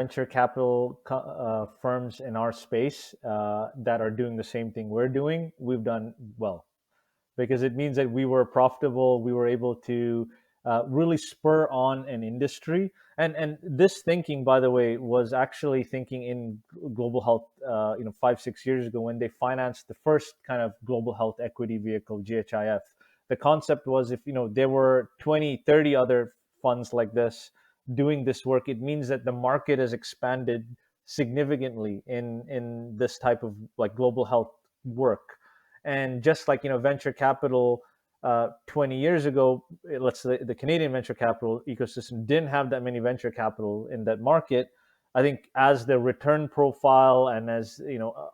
venture capital firms in our space that are doing the same thing we're doing, we've done well because it means that we were profitable. We were able to really spur on an industry. And this thinking, by the way, was actually thinking in global health, 5 6 years ago when they financed the first kind of global health equity vehicle, GHIF. The concept was if there were 20, 30 other funds like this doing this work, it means that the market has expanded significantly in this type of like global health work. And just like venture capital 20 years ago, let's say the Canadian venture capital ecosystem didn't have that many venture capital in that market. I think as the return profile and as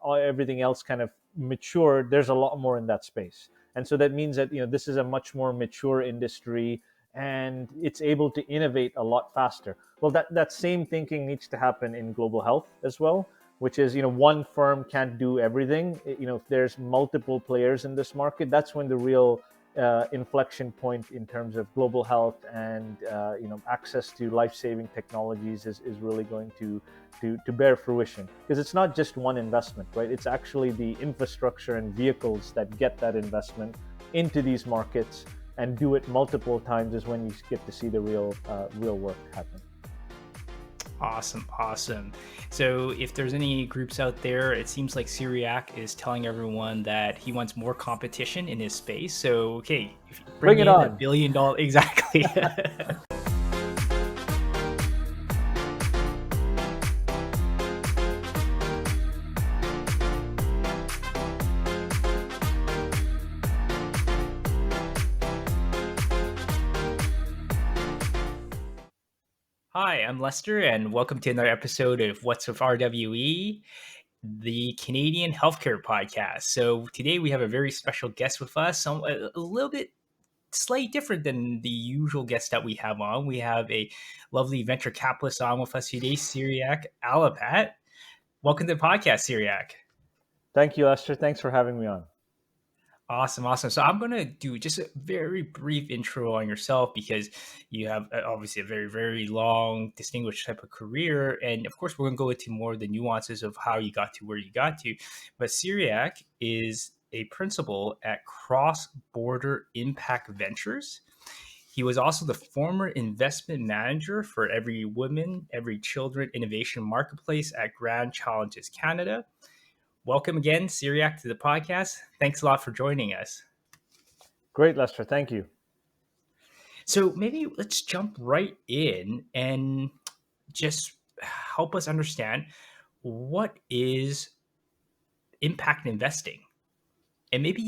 everything else kind of matured, there's a lot more in that space. And so that means that this is a much more mature industry and it's able to innovate a lot faster. Well, that same thinking needs to happen in global health as well, which is one firm can't do everything. If there's multiple players in this market, that's when the real inflection point in terms of global health and access to life-saving technologies is really going to bear fruition, because it's not just one investment, right? It's actually the infrastructure and vehicles that get that investment into these markets and do it multiple times is when you get to see the real work happen. Awesome. So if there's any groups out there, it seems like Cyriac is telling everyone that he wants more competition in his space. So, okay, if you Bring bring it in on. $1 billion, exactly. Hi, I'm Lester, and welcome to another episode of What's with RWE, the Canadian Healthcare Podcast. So today we have a very special guest with us, a little bit slightly different than the usual guests that we have on. We have a lovely venture capitalist on with us today, Cyriac Alappat. Welcome to the podcast, Cyriac. Thank you, Esther. Thanks for having me on. Awesome. So I'm going to do just a very brief intro on yourself because you have obviously a very, very long, distinguished type of career. And of course, we're going to go into more of the nuances of how you got to where you got to. But Cyriac is a principal at Cross Border Impact Ventures. He was also the former investment manager for Every Woman, Every Children Innovation Marketplace at Grand Challenges Canada. Welcome again, Cyriac, to the podcast. Thanks a lot for joining us. Great, Lester. Thank you. So maybe let's jump right in and just help us understand what is impact investing, and maybe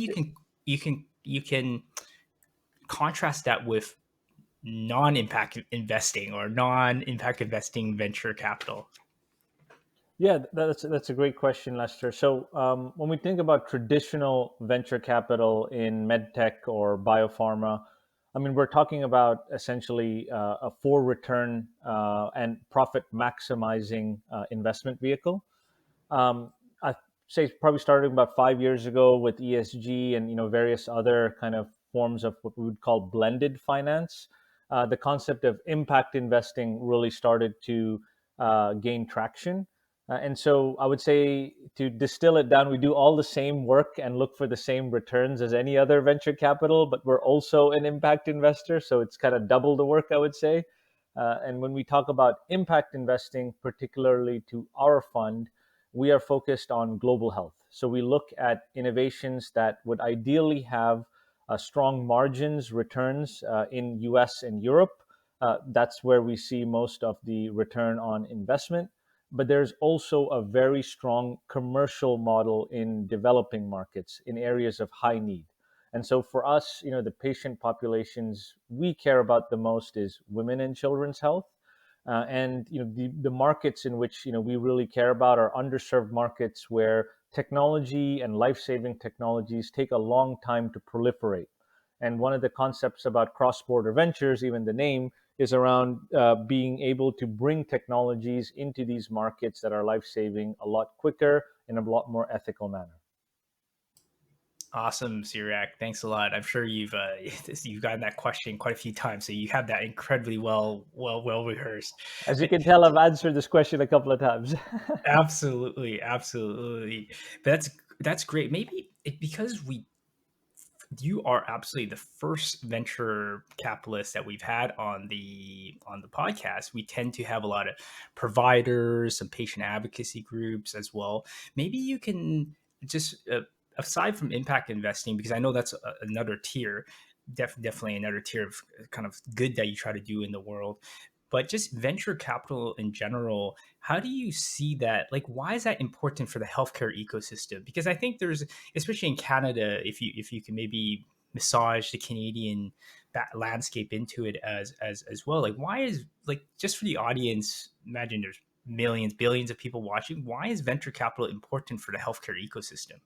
you can contrast that with non-impact investing or non-impact investing venture capital. Yeah, that's a great question, Lester. So when we think about traditional venture capital in medtech or biopharma, I mean, we're talking about essentially a for return and profit maximizing investment vehicle. I say probably started about 5 years ago with ESG and various other kind of forms of what we would call blended finance. The concept of impact investing really started to gain traction. And so I would say, to distill it down, we do all the same work and look for the same returns as any other venture capital, but we're also an impact investor. So it's kind of double the work, I would say. And when we talk about impact investing, particularly to our fund, we are focused on global health. So we look at innovations that would ideally have strong margins, returns in US and Europe. That's where we see most of the return on investment. But there's also a very strong commercial model in developing markets in areas of high need. And so for us, the patient populations we care about the most is women and children's health. And the markets in which we really care about are underserved markets where technology and life-saving technologies take a long time to proliferate. And one of the concepts about cross-border ventures, even the name, is around being able to bring technologies into these markets that are life-saving a lot quicker in a lot more ethical manner. Awesome, Cyriac. Thanks a lot. I'm sure you've you've gotten that question quite a few times, so you have that incredibly well rehearsed. As you But can tell, I've answered this question a couple of times. absolutely, absolutely. But that's great. Maybe because we you are absolutely the first venture capitalist that we've had on the podcast. We tend to have a lot of providers, some patient advocacy groups as well. Maybe you can just aside from impact investing, because I know that's another tier, definitely another tier of kind of good that you try to do in the world. But just venture capital in general, how do you see that? Like, why is that important for the healthcare ecosystem? Because I think there's, especially in Canada, if you can maybe massage the Canadian landscape into it as well. Like, why is, like, just for the audience? Imagine there's millions, billions of people watching. Why is venture capital important for the healthcare ecosystem?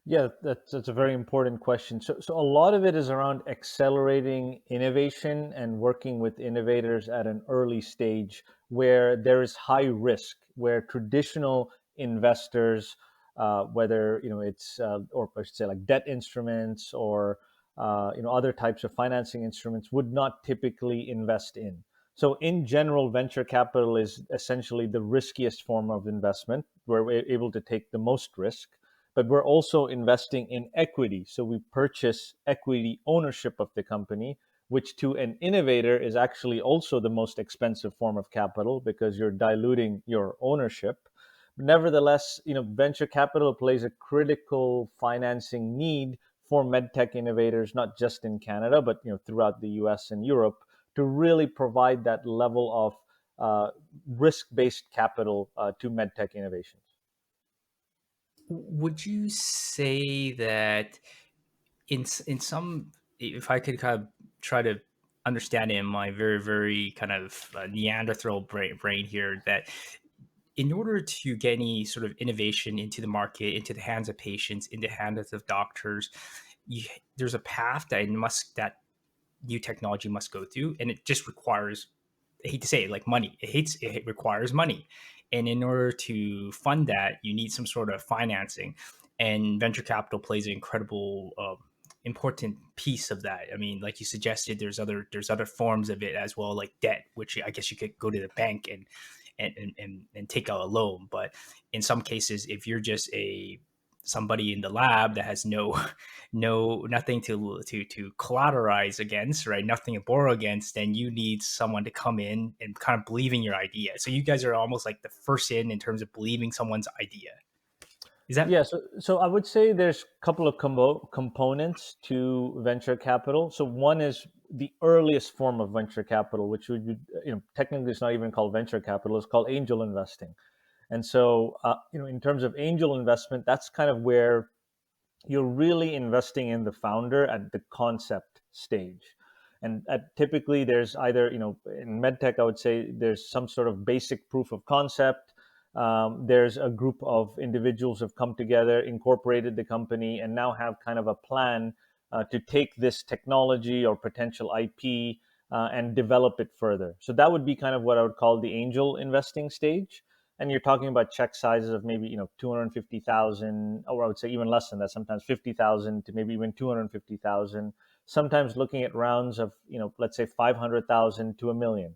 Yeah, that's a very important question. So a lot of it is around accelerating innovation and working with innovators at an early stage where there is high risk, where traditional investors, whether it's or I should say like debt instruments or other types of financing instruments, would not typically invest in. So in general, venture capital is essentially the riskiest form of investment. We're able to take the most risk, but we're also investing in equity. So we purchase equity ownership of the company, which to an innovator is actually also the most expensive form of capital because you're diluting your ownership. Nevertheless, venture capital plays a critical financing need for medtech innovators, not just in Canada, but throughout the US and Europe, to really provide that level of risk-based capital to medtech innovations. Would you say that in some, if I could kind of try to understand it in my very kind of Neanderthal brain here, that in order to get any sort of innovation into the market, into the hands of patients, in the hands of doctors, you, there's a path that new technology must go through, and it just requires, I hate to say it, like money. It requires money, and in order to fund that, you need some sort of financing, and venture capital plays an incredible important piece of that. I mean, like you suggested, there's other forms of it as well, like debt, which I guess you could go to the bank and take out a loan. But in some cases, if you're just a somebody in the lab that has nothing to collateralize against, right, nothing to borrow against, then you need someone to come in and kind of believe in your idea. So you guys are almost like the first in terms of believing someone's idea. Is that? Yeah, so I would say there's a couple of components to venture capital. So one is the earliest form of venture capital, which would be, technically it's not even called venture capital; it's called angel investing. And so, in terms of angel investment, that's kind of where you're really investing in the founder at the concept stage. And typically, there's either, in medtech, I would say there's some sort of basic proof of concept. There's a group of individuals who have come together, incorporated the company, and now have kind of a plan to take this technology or potential IP and develop it further. So that would be kind of what I would call the angel investing stage. And you're talking about check sizes of maybe 250,000, or I would say even less than that, sometimes 50,000 to maybe even 250,000. Sometimes looking at rounds of let's say 500,000 to a million.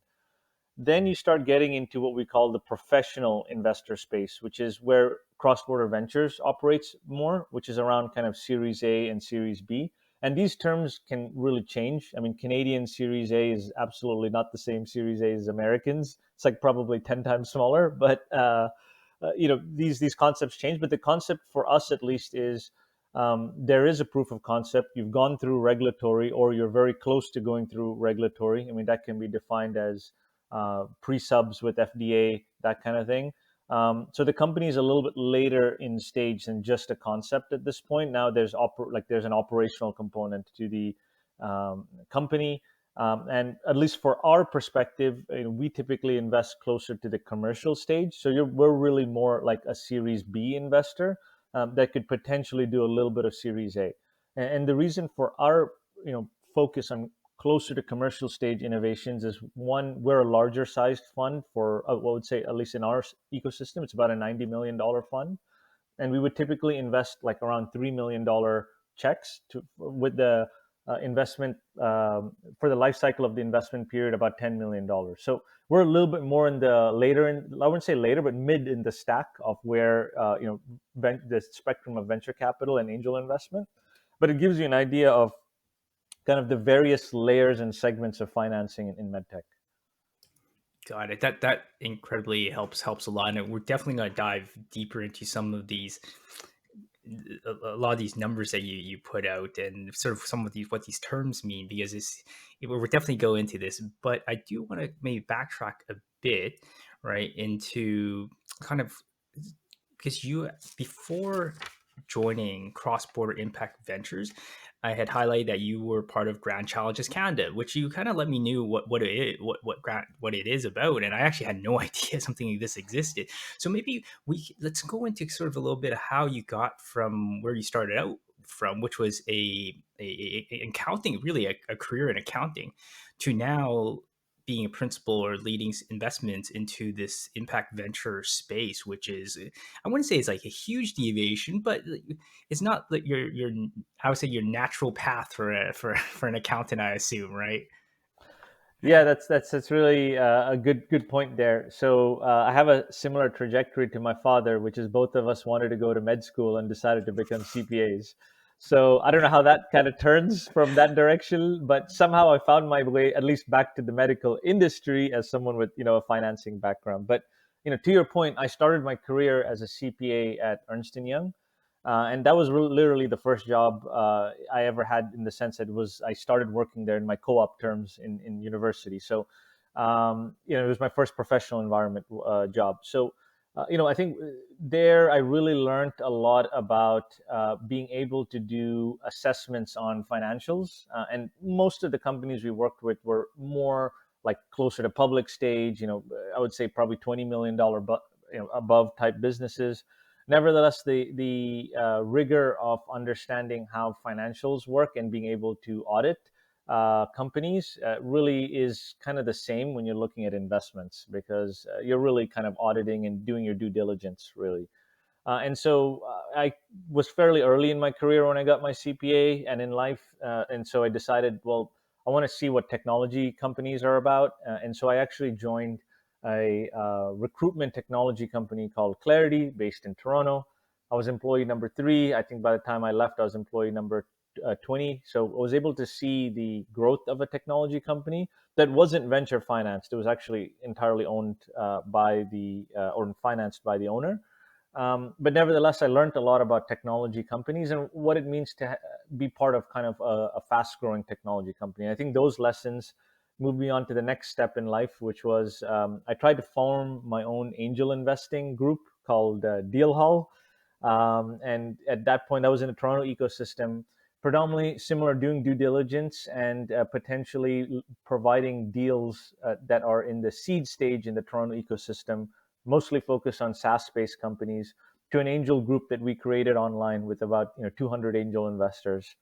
Then you start getting into what we call the professional investor space, which is where Cross Border Ventures operates more, which is around kind of Series A and Series B. And these terms can really change. I mean, Canadian Series A is absolutely not the same Series A as Americans. It's like probably 10 times smaller, but these concepts change. But the concept for us, at least, is there is a proof of concept. You've gone through regulatory, or you're very close to going through regulatory. I mean, that can be defined as pre-subs with FDA, that kind of thing. So the company is a little bit later in stage than just a concept at this point. Now there's an operational component to the company, and at least for our perspective, we typically invest closer to the commercial stage. So we're really more like a Series B investor that could potentially do a little bit of Series A. And the reason for our focus on closer to commercial stage innovations is, one, we're a larger sized fund for what I would say, at least in our ecosystem, it's about a $90 million fund. and we would typically invest like around $3 million checks with the investment for the life cycle of the investment period about $10 million. So we're a little bit more in the later, in I wouldn't say later, but mid in the stack of where the spectrum of venture capital and angel investment. But it gives you an idea of kind of the various layers and segments of financing in medtech. Got it. That incredibly helps a lot, and we're definitely going to dive deeper into some of these, a lot of these numbers that you put out, and sort of some of these what these terms mean, because we're definitely go into this. But I do want to maybe backtrack a bit, right, into kind of, because you, before joining Cross Border Impact Ventures, I had highlighted that you were part of Grand Challenges Canada, which you kind of let me know what it is, what it is about, and I actually had no idea something like this existed. So maybe let's go into sort of a little bit of how you got from where you started out from, which was a accounting, really a career in accounting, to now being a principal or leading investments into this impact venture space, which is, I wouldn't say it's like a huge deviation, but it's not like your I would say your natural path for for an accountant, I assume, right? Yeah, that's really a good point there. So I have a similar trajectory to my father, which is both of us wanted to go to med school and decided to become CPAs. So I don't know how that kind of turns from that direction, but somehow I found my way at least back to the medical industry as someone with a financing background. But to your point, I started my career as a CPA at Ernst and Young. And that was literally the first job I ever had, in the sense that I started working there in my co-op terms in university. So, it was my first professional environment job. So, I think there I really learned a lot about being able to do assessments on financials. And most of the companies we worked with were more like closer to public stage. I would say probably $20 million above type businesses. Nevertheless, the rigor of understanding how financials work and being able to audit companies really is kind of the same when you're looking at investments, because you're really kind of auditing and doing your due diligence, really. And so I was fairly early in my career when I got my CPA and in life. And so I decided, well, I want to see what technology companies are about. And so I actually joined a recruitment technology company called Clarity, based in Toronto. I was employee number 3. I think by the time I left, I was employee number 20. So I was able to see the growth of a technology company that wasn't venture financed. It was actually entirely owned by or financed by the owner. But nevertheless, I learned a lot about technology companies and what it means to be part of kind of a fast growing technology company. I think those lessons moved me on to the next step in life, which was I tried to form my own angel investing group called Deal Hall. And at that point, I was in the Toronto ecosystem, predominantly similar, doing due diligence and potentially providing deals that are in the seed stage in the Toronto ecosystem, mostly focused on SaaS-based companies, to an angel group that we created online with about 200 angel investors.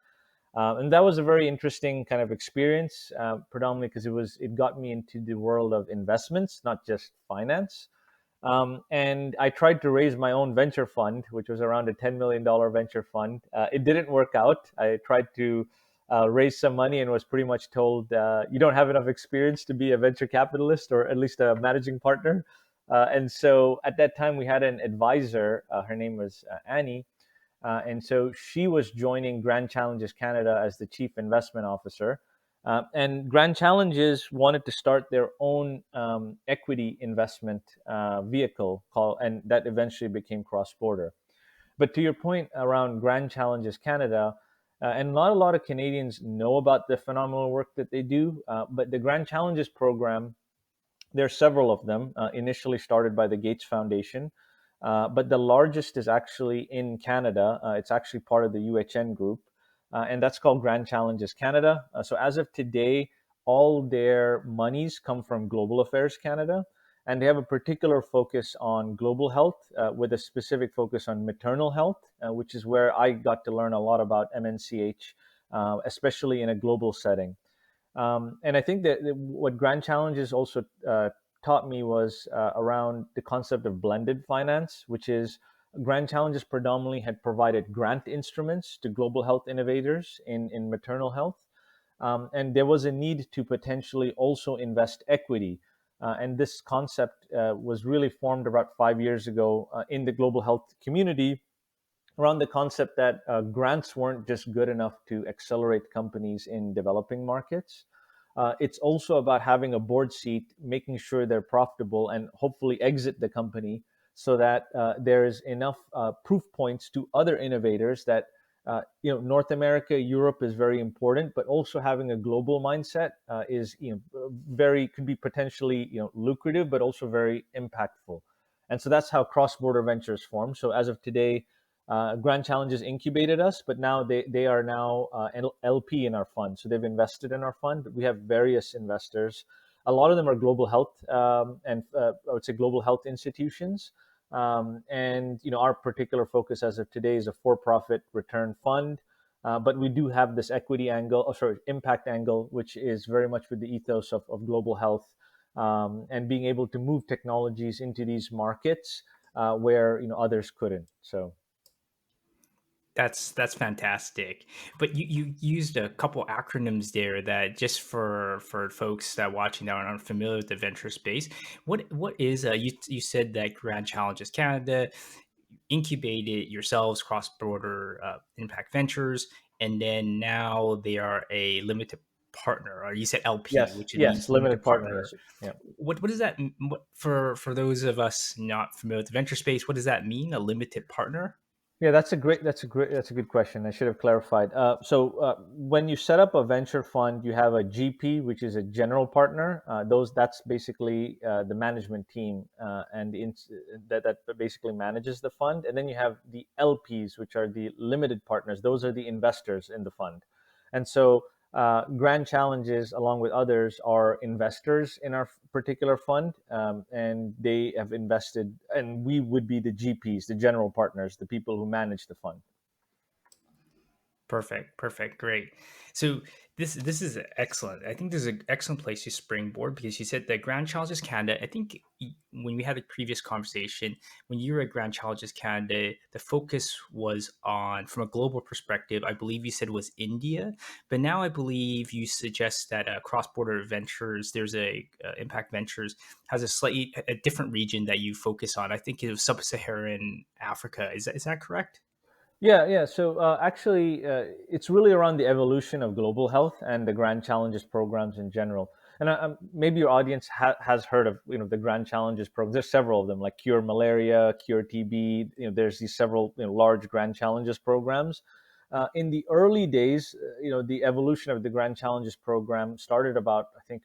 And that was a very interesting kind of experience, predominantly because it got me into the world of investments, not just finance. And I tried to raise my own venture fund, which was around a $10 million venture fund. It didn't work out. I tried to raise some money and was pretty much told, you don't have enough experience to be a venture capitalist or at least a managing partner. And so at that time, we had an advisor. Her name was Annie. And so she was joining Grand Challenges Canada as the chief investment officer. And Grand Challenges wanted to start their own equity investment vehicle and that eventually became Cross Border. But to your point around Grand Challenges Canada, and not a lot of Canadians know about the phenomenal work that they do, but the Grand Challenges program, there are several of them, initially started by the Gates Foundation. But the largest is actually in Canada. It's actually part of the UHN group, and that's called Grand Challenges Canada. So as of today, all their monies come from Global Affairs Canada, and they have a particular focus on global health, with a specific focus on maternal health, which is where I got to learn a lot about MNCH, especially in a global setting. And I think that what Grand Challenges also taught me was around the concept of blended finance, which is Grand Challenges predominantly had provided grant instruments to global health innovators in maternal health. And there was a need to potentially also invest equity. And this concept was really formed about 5 years ago in the global health community around the concept that grants weren't just good enough to accelerate companies in developing markets. It's also about having a board seat, making sure they're profitable, and hopefully exit the company so that there's enough proof points to other innovators that North America, Europe is very important, but also having a global mindset is very could be potentially lucrative, but also very impactful. And so that's how cross-border ventures form. So as of today, Grand Challenges incubated us, but now they are now an LP in our fund. So they've invested in our fund. We have various investors. A lot of them are global health and I would say global health institutions. And our particular focus as of today is a for-profit return fund. But we do have this equity angle, impact angle, which is very much with the ethos of global health and being able to move technologies into these markets where others couldn't. So. That's fantastic. But you used a couple acronyms there that just for folks that watching that aren't familiar with the venture space. What is you said that Grand Challenges Canada incubated yourselves cross border impact ventures, and then now they are a limited partner, or you said LP, Yes, which it yes, means limited limited partner. partnership. Yeah. What does that what, for those of us not familiar with the venture space? What does that mean? A limited partner? Yeah, that's a good question. I should have clarified. When you set up a venture fund, you have a GP, which is a general partner. That's basically the management team and that basically manages the fund. And then you have the LPs, which are the limited partners. Those are the investors in the fund. And so Grand Challenges, along with others, are investors in our particular fund, and they have invested, and we would be the GPs, the general partners, the people who manage the fund. Perfect, perfect, great. So this is excellent. I think this is an excellent place to springboard because you said that Grand Challenges Canada. I think when we had a previous conversation, when you were at Grand Challenges Canada, the focus was on from a global perspective. I believe you said was India, but now I believe you suggest that cross border ventures. There's a Impact Ventures has a slightly a different region that you focus on. I think it was sub-Saharan Africa. Is that correct? Yeah, yeah. So actually, it's really around the evolution of global health and the Grand Challenges programs in general. And maybe your audience has heard of the Grand Challenges programs. There's several of them, like Cure Malaria, Cure TB. There's these several large Grand Challenges programs. In the early days, the evolution of the Grand Challenges program started I think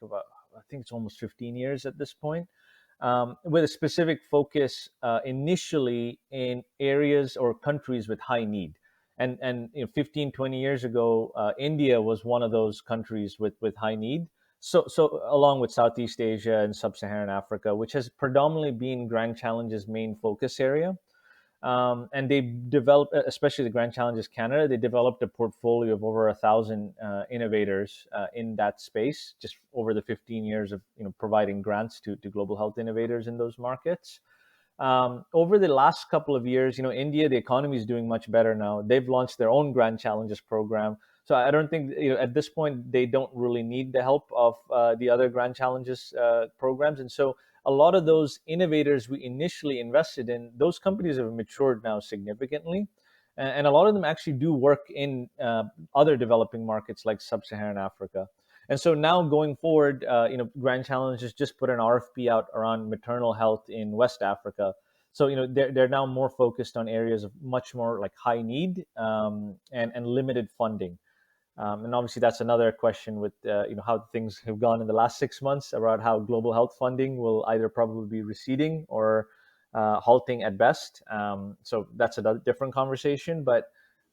it's almost 15 years at this point, with a specific focus initially in areas or countries with high need. And 15, 20 years ago, India was one of those countries with high need. So along with Southeast Asia and Sub-Saharan Africa, which has predominantly been Grand Challenge's main focus area. And they developed, especially the Grand Challenges Canada, they developed a portfolio of over 1,000 innovators in that space, just over the 15 years of providing grants to global health innovators in those markets. Over the last couple of years, India, the economy is doing much better now. They've launched their own Grand Challenges program. So I don't think, at this point, they don't really need the help of the other Grand Challenges programs. And so a lot of those innovators we initially invested in, those companies have matured now significantly. And a lot of them actually do work in other developing markets like Sub-Saharan Africa. And so now going forward, Grand Challenges just put an RFP out around maternal health in West Africa. So they're now more focused on areas of much more like high need and limited funding. And obviously, that's another question with how things have gone in the last 6 months about how global health funding will either probably be receding or halting at best. So that's a different conversation. But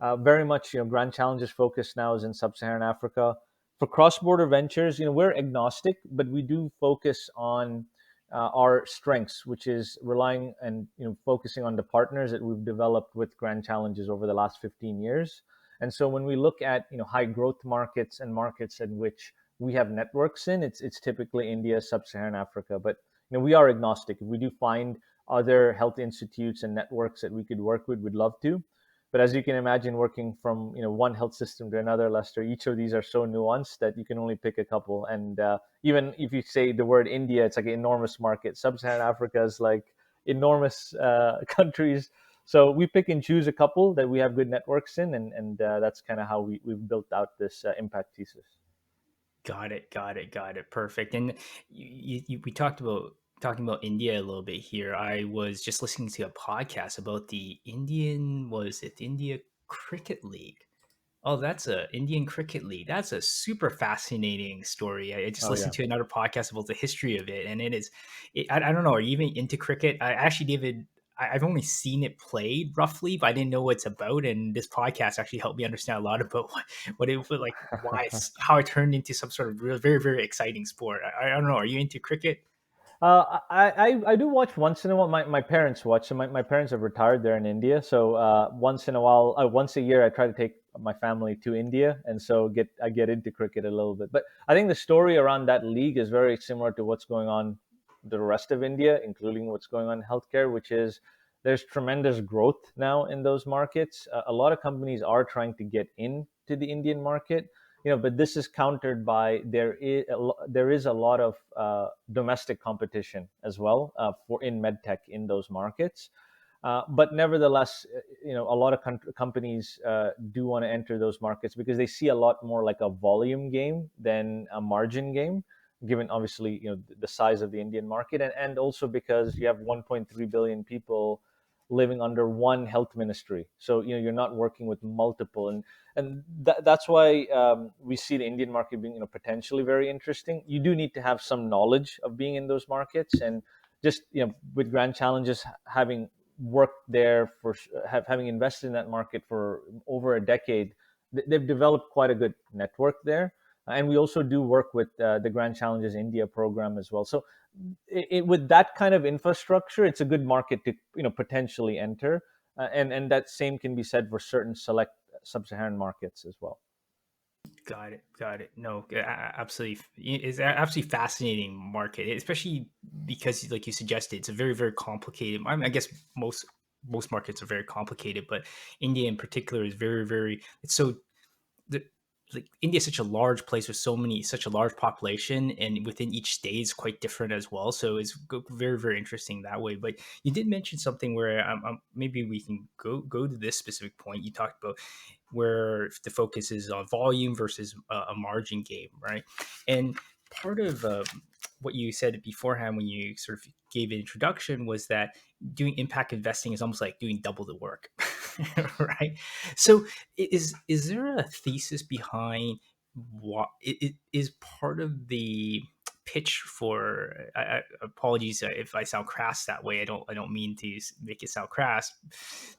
very much, Grand Challenges focus now is in Sub-Saharan Africa. For cross-border ventures, we're agnostic, but we do focus on our strengths, which is relying and focusing on the partners that we've developed with Grand Challenges over the last 15 years. And so when we look at high growth markets and markets in which we have networks in, it's typically India, Sub-Saharan Africa. But we are agnostic. If we do find other health institutes and networks that we could work with, we'd love to. But as you can imagine, working from one health system to another, Lester, each of these are so nuanced that you can only pick a couple. And even if you say the word India, it's like an enormous market. Sub-Saharan Africa is like enormous countries. So we pick and choose a couple that we have good networks in, and that's kind of how we've built out this impact thesis. Got it. Got it. Got it. Perfect. And we talked about talking about India a little bit here. I was just listening to a podcast about the Indian, was it India Cricket League? Oh, that's a Indian Cricket League. That's a super fascinating story. I just Oh listened yeah. to another podcast about the history of it, and it is. I don't know. Are you even into cricket? I actually, David, I've only seen it played roughly, but I didn't know what it's about. And this podcast actually helped me understand a lot about what it like, why it's how it turned into some sort of real, very, very exciting sport. I don't know. Are you into cricket? I do watch once in a while. My parents watch. So my parents have retired. They're in India. So once in a while, once a year, I try to take my family to India, and so I get into cricket a little bit. But I think the story around that league is very similar to what's going on the rest of India, including what's going on in healthcare, which is there's tremendous growth now in those markets. A lot of companies are trying to get into the Indian market, but this is countered by there is a lot of domestic competition as well for in medtech in those markets. But nevertheless, a lot of companies do want to enter those markets because they see a lot more like a volume game than a margin game, given obviously the size of the Indian market, and also because you have 1.3 billion people living under one health ministry. So you're not working with multiple, and that's why we see the Indian market being potentially very interesting. You do need to have some knowledge of being in those markets, and just with Grand Challenges having worked there having invested in that market for over a decade, they've developed quite a good network there. And we also do work with the Grand Challenges India program as well. So with that kind of infrastructure, it's a good market to potentially enter, and that same can be said for certain select sub-Saharan markets as well. Got it. Got it. No, absolutely. It's absolutely fascinating market, especially because, like you suggested, it's a very, very complicated. I mean, I guess most markets are very complicated, but India in particular is very, very. It's so the like India is such a large place with such a large population, and within each state is quite different as well. So it's very, very interesting that way. But you did mention something where maybe we can go to this specific point. You talked about where the focus is on volume versus a margin game, right? And part of what you said beforehand when you sort of gave an introduction was that doing impact investing is almost like doing double the work, right? So is there a thesis behind what it is part of the pitch for apologies if I sound crass that way. I don't mean to make it sound crass.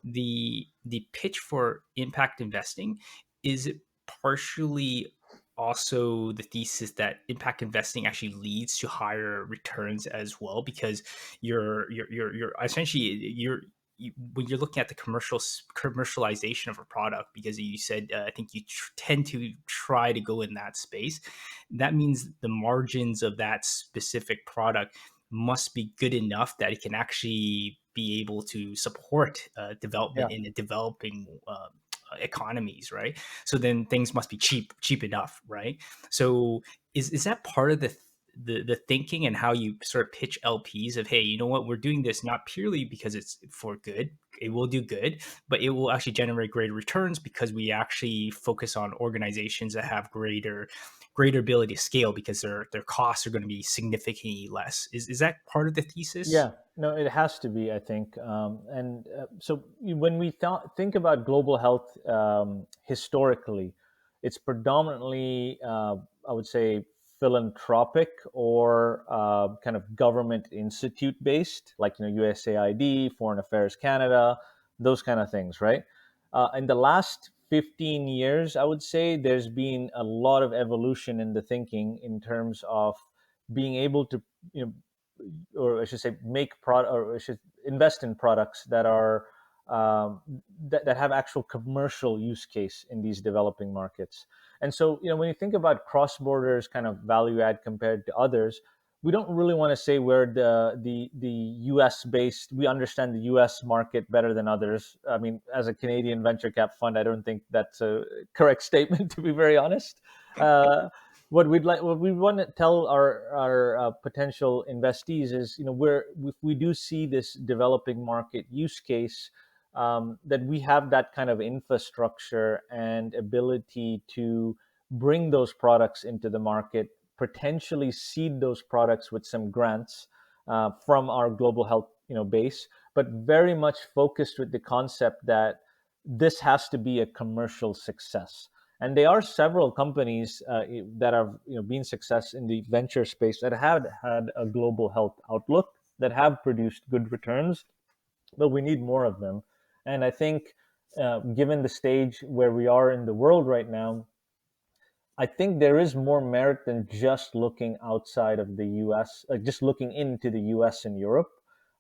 The pitch for impact investing, is it partially also the thesis that impact investing actually leads to higher returns as well, because you're essentially when you're looking at the commercialization of a product, because you said I think you tend to try to go in that space, that means the margins of that specific product must be good enough that it can actually be able to support development Yeah. in the developing economies, right? So then things must be cheap enough, right? So is that part of the thinking and how you sort of pitch LPs of, hey, you know what, we're doing this not purely because it's for good, it will do good, but it will actually generate greater returns because we actually focus on organizations that have greater ability to scale because their costs are going to be significantly less. Is that part of the thesis? Yeah, no, it has to be, I think. And so when we think about global health historically, it's predominantly, I would say, philanthropic or kind of government institute based, like USAID, Foreign Affairs Canada, those kind of things, right? In the last 15 years, I would say there's been a lot of evolution in the thinking in terms of being able to, you know, or I should say, make product, or I should invest in products that are that have actual commercial use case in these developing markets. And so, when you think about cross borders kind of value add compared to others, we don't really want to say we're the U.S. based. We understand the U.S. market better than others. I mean, as a Canadian venture cap fund, I don't think that's a correct statement, to be very honest. What we want to tell our potential investees is, where if we do see this developing market use case, that we have that kind of infrastructure and ability to bring those products into the market, potentially seed those products with some grants from our global health base, but very much focused with the concept that this has to be a commercial success. And there are several companies that have been success in the venture space that have had a global health outlook, that have produced good returns, but we need more of them. And I think, given the stage where we are in the world right now, I think there is more merit than just looking outside of the US, like just looking into the US and Europe.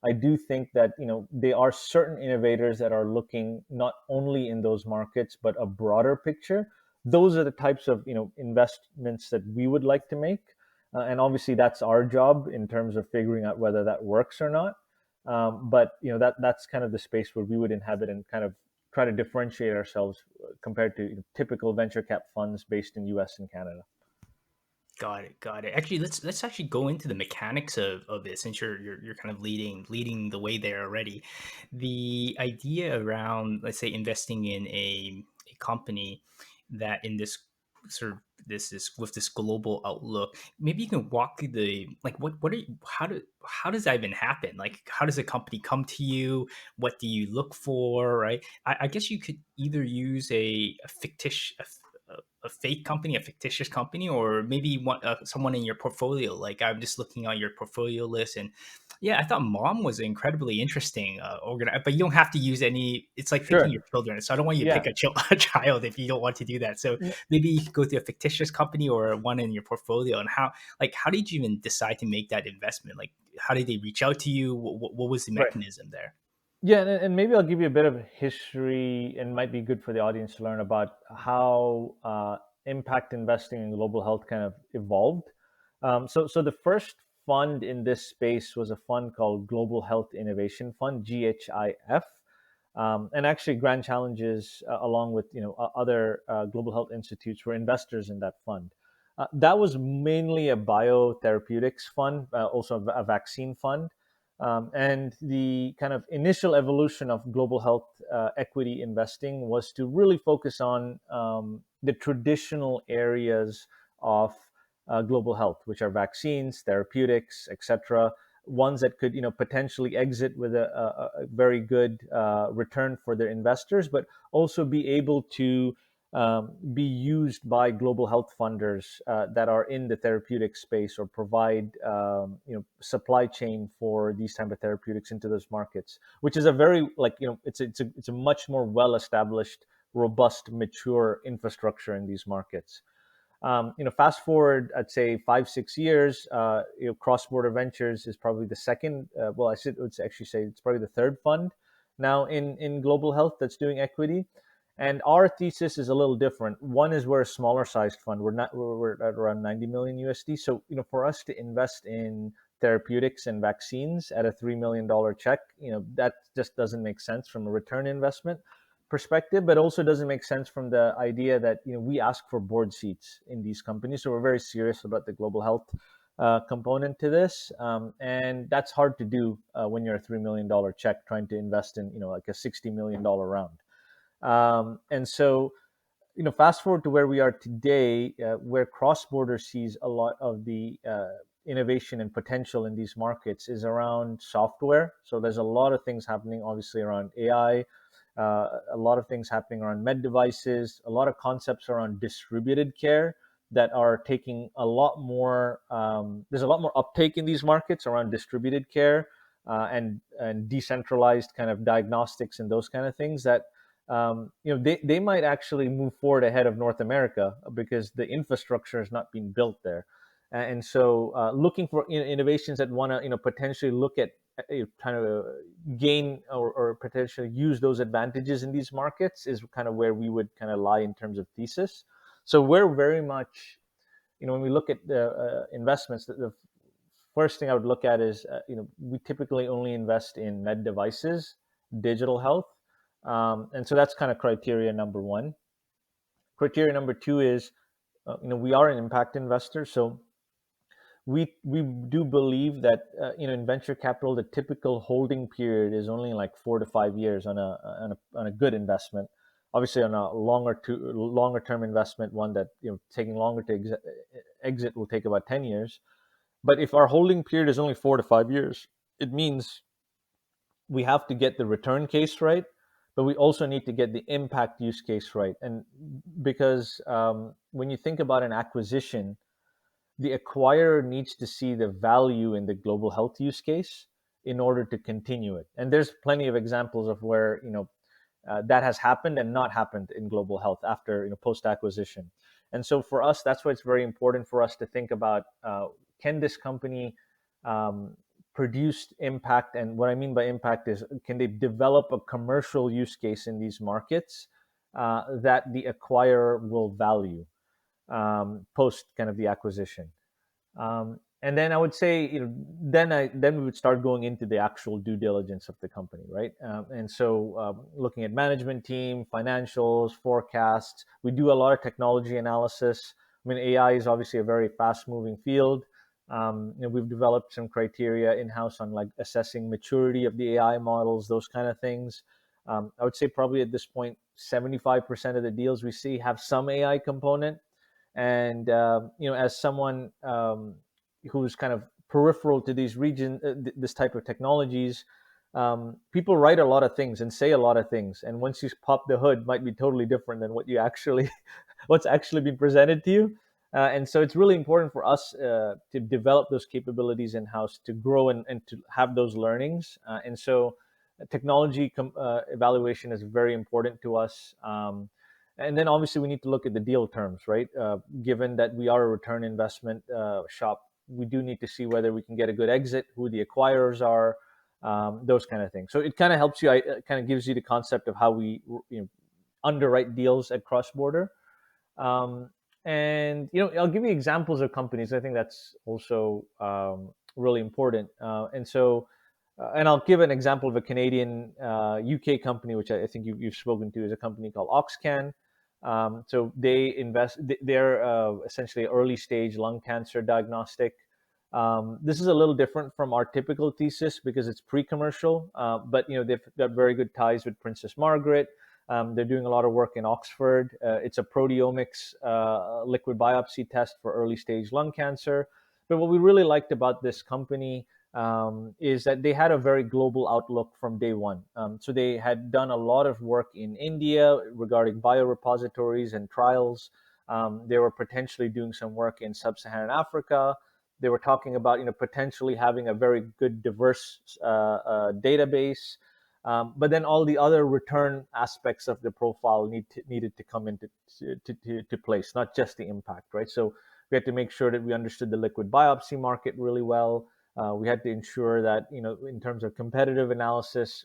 I do think that, there are certain innovators that are looking not only in those markets, but a broader picture. Those are the types of, investments that we would like to make. And obviously that's our job in terms of figuring out whether that works or not. But that's kind of the space where we would inhabit and kind of try to differentiate ourselves compared to typical venture cap funds based in US and Canada. Got it. Got it. Actually, let's actually go into the mechanics of it, since you're kind of leading the way there already. The idea around, let's say, investing in a company that in this sort of this is with this global outlook. Maybe you can walk through the, like, what are you, how does that even happen? Like, how does a company come to you? What do you look for? Right. I guess you could either use a fictitious a fake company, a fictitious company, or maybe you want someone in your portfolio. Like, I'm just looking at your portfolio list, and yeah, I thought mom was incredibly interesting. But you don't have to use any. It's like picking Sure. your children. So I don't want you to Yeah. pick a child if you don't want to do that. So maybe you could go to a fictitious company or one in your portfolio. And how did you even decide to make that investment? Like, how did they reach out to you? What was the Right. mechanism there? Yeah, and maybe I'll give you a bit of history, and might be good for the audience to learn about how impact investing in global health kind of evolved. So the first fund in this space was a fund called Global Health Innovation Fund (GHIF), and actually Grand Challenges, along with other global health institutes, were investors in that fund. That was mainly a biotherapeutics fund, also a vaccine fund. And the kind of initial evolution of global health equity investing was to really focus on the traditional areas of global health, which are vaccines, therapeutics, etc. Ones that could, potentially exit with a very good return for their investors, but also be able to be used by global health funders that are in the therapeutic space, or provide supply chain for these type of therapeutics into those markets, which is a very, like, it's a much more well established, robust, mature infrastructure in these markets. Fast forward, I'd say 5 6 years. Cross border ventures is probably the second. Well, would actually say it's probably the third fund now in global health that's doing equity. And our thesis is a little different. One is we're a smaller sized fund. We're at around 90 million USD. So for us to invest in therapeutics and vaccines at a $3 million check, that just doesn't make sense from a return investment perspective, but also doesn't make sense from the idea that we ask for board seats in these companies. So we're very serious about the global health component to this, and that's hard to do when you're a $3 million check trying to invest in like a $60 million round. And so, fast forward to where we are today, where cross border sees a lot of the innovation and potential in these markets is around software. So there's a lot of things happening, obviously, around AI, a lot of things happening around med devices, a lot of concepts around distributed care that are taking a lot more. There's a lot more uptake in these markets around distributed care and decentralized kind of diagnostics and those kind of things that they might actually move forward ahead of North America because the infrastructure has not been built there. And so, looking for innovations that want to potentially look at kind of gain or potentially use those advantages in these markets is kind of where we would kind of lie in terms of thesis. So we're very much, when we look at the investments, the first thing I would look at is, we typically only invest in med devices, digital health, and so that's kind of criteria number one. Criteria number two is, we are an impact investor, so we do believe that, in venture capital, the typical holding period is only like 4 to 5 years on a good investment. Obviously, on a longer term investment, one that, taking longer to exit will take about 10 years. But if our holding period is only 4 to 5 years, it means we have to get the return case right, but we also need to get the impact use case right. And because, when you think about an acquisition, the acquirer needs to see the value in the global health use case in order to continue it. And there's plenty of examples of where, that has happened and not happened in global health after, post acquisition. And so for us, that's why it's very important for us to think about, can this company, produce impact? And what I mean by impact is, can they develop a commercial use case in these markets, that the acquirer will value, post kind of the acquisition. And then I would say, then we would start going into the actual due diligence of the company, right? And so, looking at management team, financials, forecasts. We do a lot of technology analysis. I mean, AI is obviously a very fast moving field. We've developed some criteria in house on like assessing maturity of the AI models, those kind of things. I would say probably at this point, 75% of the deals we see have some AI component. And, as someone, who's kind of peripheral to these this type of technologies, people write a lot of things and say a lot of things, and once you pop the hood, might be totally different than what you actually what's actually been presented to you. And so it's really important for us, to develop those capabilities in house, to grow and to have those learnings. And so technology evaluation is very important to us. And then obviously we need to look at the deal terms, right? Given that we are a return investment, shop, we do need to see whether we can get a good exit, who the acquirers are, those kind of things. So it kind of helps you, kind of gives you the concept of how we, underwrite deals at cross border. Um, and, I'll give you examples of companies. I think that's also, really important. And I'll give an example of a Canadian, UK company, which I think you've spoken to, is a company called Oxcan. So they're, essentially early stage lung cancer diagnostic. This is a little different from our typical thesis because it's pre-commercial, but they've got very good ties with Princess Margaret. They're doing a lot of work in Oxford. It's a proteomics, liquid biopsy test for early stage lung cancer. But what we really liked about this company, is that they had a very global outlook from day one. So they had done a lot of work in India regarding biorepositories and trials. They were potentially doing some work in sub-Saharan Africa. They were talking about, potentially having a very good diverse, database. But then all the other return aspects of the profile needed to come into to place, not just the impact, right? So we had to make sure that we understood the liquid biopsy market really well. We had to ensure that, in terms of competitive analysis,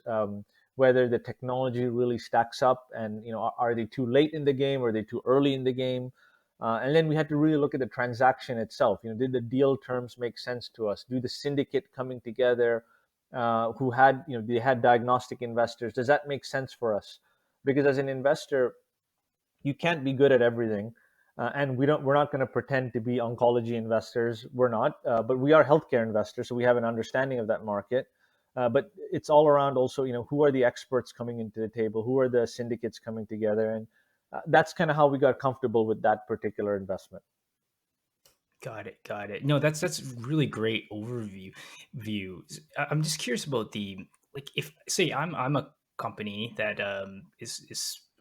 whether the technology really stacks up, and, are they too late in the game or are they too early in the game? And then we had to really look at the transaction itself. Did the deal terms make sense to us? Do the syndicate coming together, who had, they had diagnostic investors, does that make sense for us? Because as an investor, you can't be good at everything. And we're not going to pretend to be oncology investors. We're not, but we are healthcare investors, so we have an understanding of that market. But it's all around also, who are the experts coming into the table? Who are the syndicates coming together? And, that's kind of how we got comfortable with that particular investment. Got it. Got it. No, that's really great overview. Views. I'm just curious about the, like, if say I'm a company that is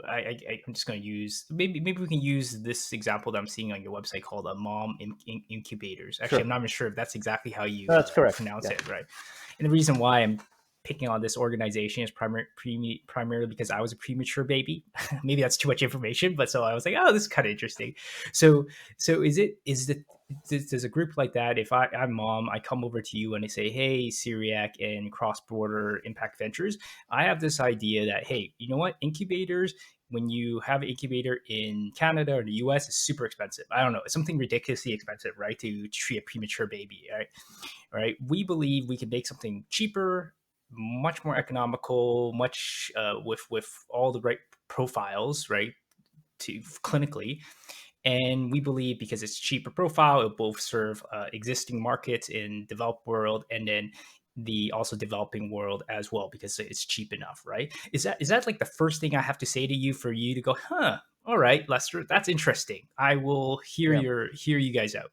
I'm just going to use, maybe we can use this example that I'm seeing on your website called a mom incubators. Actually, I'm Sure. not even sure if that's exactly how you That's correct. pronounce Yeah. it, right? And the reason why I'm picking on this organization is primarily because I was a premature baby. Maybe that's too much information, but so I was like, oh, this is kind of interesting. So does a group like that, if I'm mom, I come over to you and I say, hey, Cyriac and Cross Border Impact Ventures, I have this idea that, hey, you know what, incubators, when you have an incubator in Canada or the US, it's super expensive. I don't know, it's something ridiculously expensive, right? To treat a premature baby, right? Right. We believe we can make something cheaper, much more economical, much with all the right profiles, right? To clinically, and we believe because it's cheaper profile, it both serve existing markets in developed world and then the also developing world as well because it's cheap enough, right? Is that like the first thing I have to say to you for you to go, huh? All right, Lester, that's interesting. I will Yeah. hear you guys out.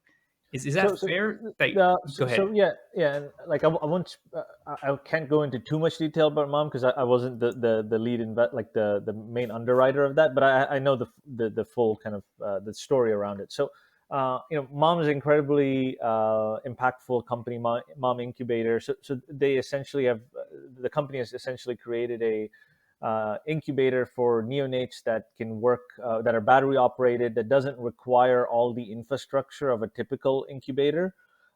Is So, that so, fair? Like, go ahead. so yeah, yeah, and like I won't, I can't go into too much detail about mom because I wasn't the lead like the main underwriter of that, but I know the full kind of the story around it. So, mom is incredibly impactful company, mom incubator. So they essentially have the company has essentially created a incubator for neonates that can work that are battery operated that doesn't require all the infrastructure of a typical incubator,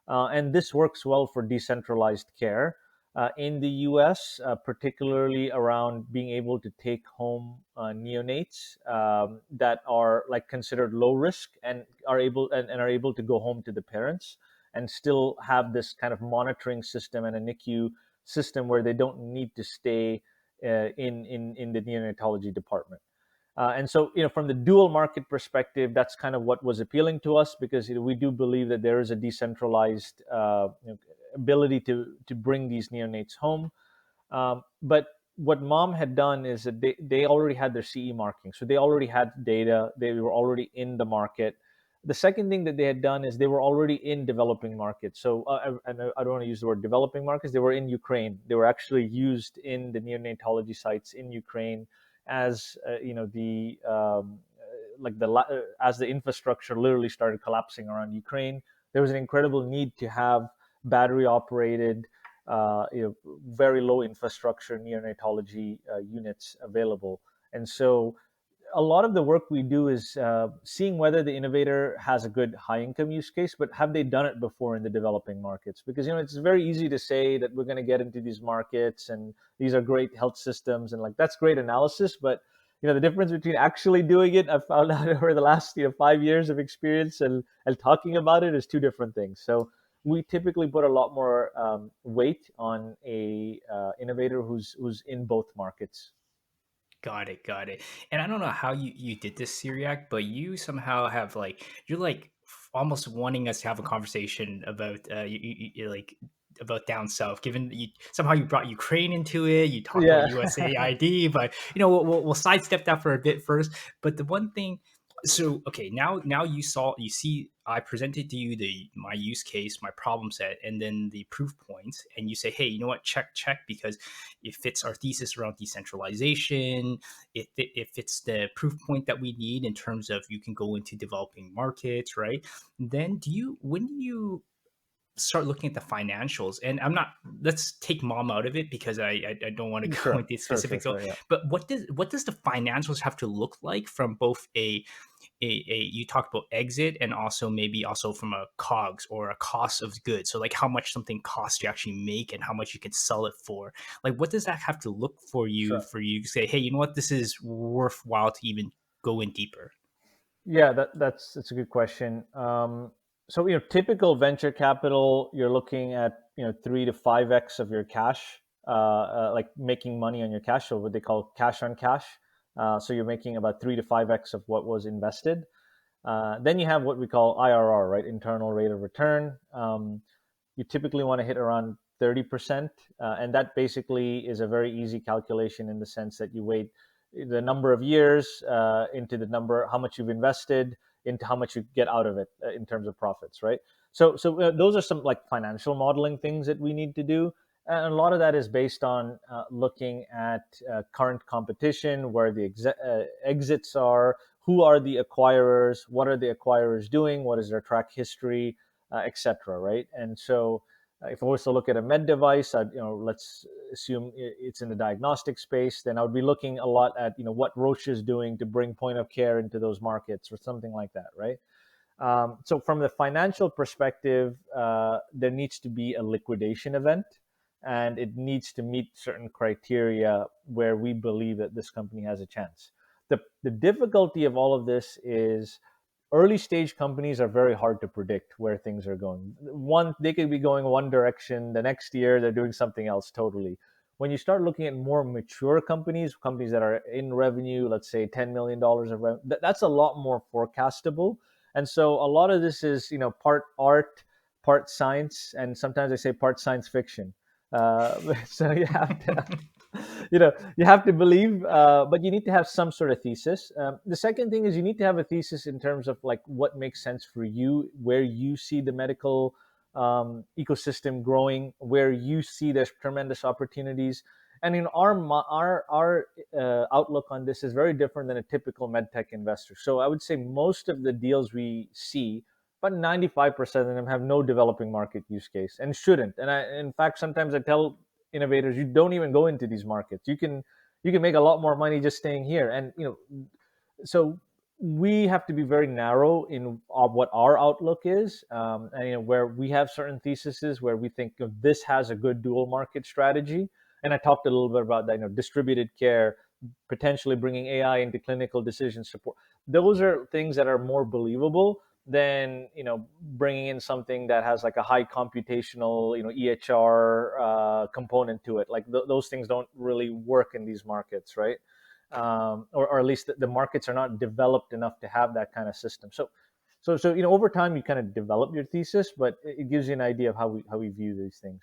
and this works well for decentralized care in the US, particularly around being able to take home neonates that are like considered low risk and and are able to go home to the parents and still have this kind of monitoring system and a NICU system where they don't need to stay in the neonatology department. And so, from the dual market perspective, that's kind of what was appealing to us because we do believe that there is a decentralized ability to bring these neonates home. But what mom had done is that they already had their CE marking. So they already had data. They were already in the market. The second thing that they had done is they were already in developing markets. So I don't want to use the word developing markets. They were in Ukraine. They were actually used in the neonatology sites in Ukraine as the like the as the infrastructure literally started collapsing around Ukraine. There was an incredible need to have battery operated very low infrastructure neonatology units available. And so a lot of the work we do is seeing whether the innovator has a good high income use case, but have they done it before in the developing markets? Because it's very easy to say that we're going to get into these markets and these are great health systems and like that's great analysis, but the difference between actually doing it, I've found out over the last 5 years of experience and talking about it is two different things. So we typically put a lot more weight on a innovator who's in both markets. Got it, got it. And I don't know how you did this, Syriac, but you somehow have like you're like almost wanting us to have a conversation about you like about down south. Given that you somehow you brought Ukraine into it, you talked about Yeah. USAID, but we'll sidestep that for a bit first. But the one thing, so okay, now you see I presented to you the my use case, my problem set, and then the proof points, and you say, hey, you know what, check because it fits our thesis around decentralization. It fits the proof point that we need in terms of you can go into developing markets, right? Then when do you start looking at the financials? And I'm not, let's take mom out of it because I don't want to go Sure, into sure, sure, specifics. So, sure. Yeah. but what does the financials have to look like from both you talked about exit and also maybe also from a cogs or a cost of goods, so like how much something costs to actually make and how much you can sell it for, like what does that have to look Sure. for you to say, hey, you know what, this is worthwhile to even go in deeper? Yeah, that's a good question. So typical venture capital, you're looking at 3 to 5x of your cash, like making money on your cash, so what they call cash on cash. So you're making about 3 to 5x of what was invested. Then you have what we call IRR, right? Internal rate of return. You typically want to hit around 30%. And that basically is a very easy calculation in the sense that you weight the number of years into the number, how much you've invested, into how much you get out of it in terms of profits, right? So those are some like financial modeling things that we need to do. And a lot of that is based on looking at current competition, where the exits are, who are the acquirers, what are the acquirers doing, what is their track history, etc. Right? And so, if I was to look at a med device, let's assume it's in the diagnostic space, then I would be looking a lot at what Roche is doing to bring point of care into those markets or something like that, right? So from the financial perspective, there needs to be a liquidation event, and it needs to meet certain criteria where we believe that this company has a chance. the difficulty of all of this is early stage companies are very hard to predict where things are going. One, they could be going one direction, the next year they're doing something else totally. When you start looking at more mature companies, companies that are in revenue, let's say $10 million of revenue, that's a lot more forecastable. And so a lot of this is, part art, part science, and sometimes I say part science fiction. So you have to, you have to believe, but you need to have some sort of thesis. The second thing is you need to have a thesis in terms of like what makes sense for you, where you see the medical ecosystem growing, where you see there's tremendous opportunities. And in our outlook on this is very different than a typical medtech investor. So I would say most of the deals we see, but 95% of them have no developing market use case and shouldn't. And in fact, sometimes I tell innovators, you don't even go into these markets. You can make a lot more money just staying here. And so we have to be very narrow in what our outlook is, and where we have certain theses where we think this has a good dual market strategy. And I talked a little bit about that, distributed care, potentially bringing AI into clinical decision support. Those are things that are more believable than bringing in something that has like a high computational EHR component to it. Like those things don't really work in these markets, right? Or at least the markets are not developed enough to have that kind of system. So over time you kind of develop your thesis, but it gives you an idea of how we view these things.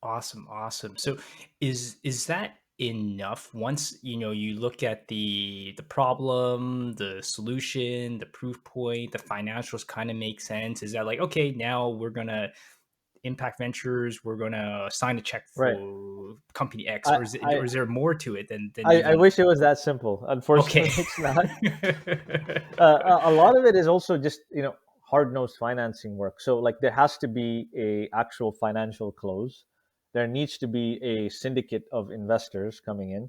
Awesome, awesome. So is that enough once you look at the problem, the solution, the proof point, the financials kind of make sense? Is that like, okay, now we're gonna impact ventures, we're gonna sign a check Right. for company X, I or is there more to it than I even wish it was that simple. okay? Unfortunately, it's not. A lot of it is also just hard nosed financing work. So like there has to be a actual financial close. There needs to be a syndicate of investors coming in.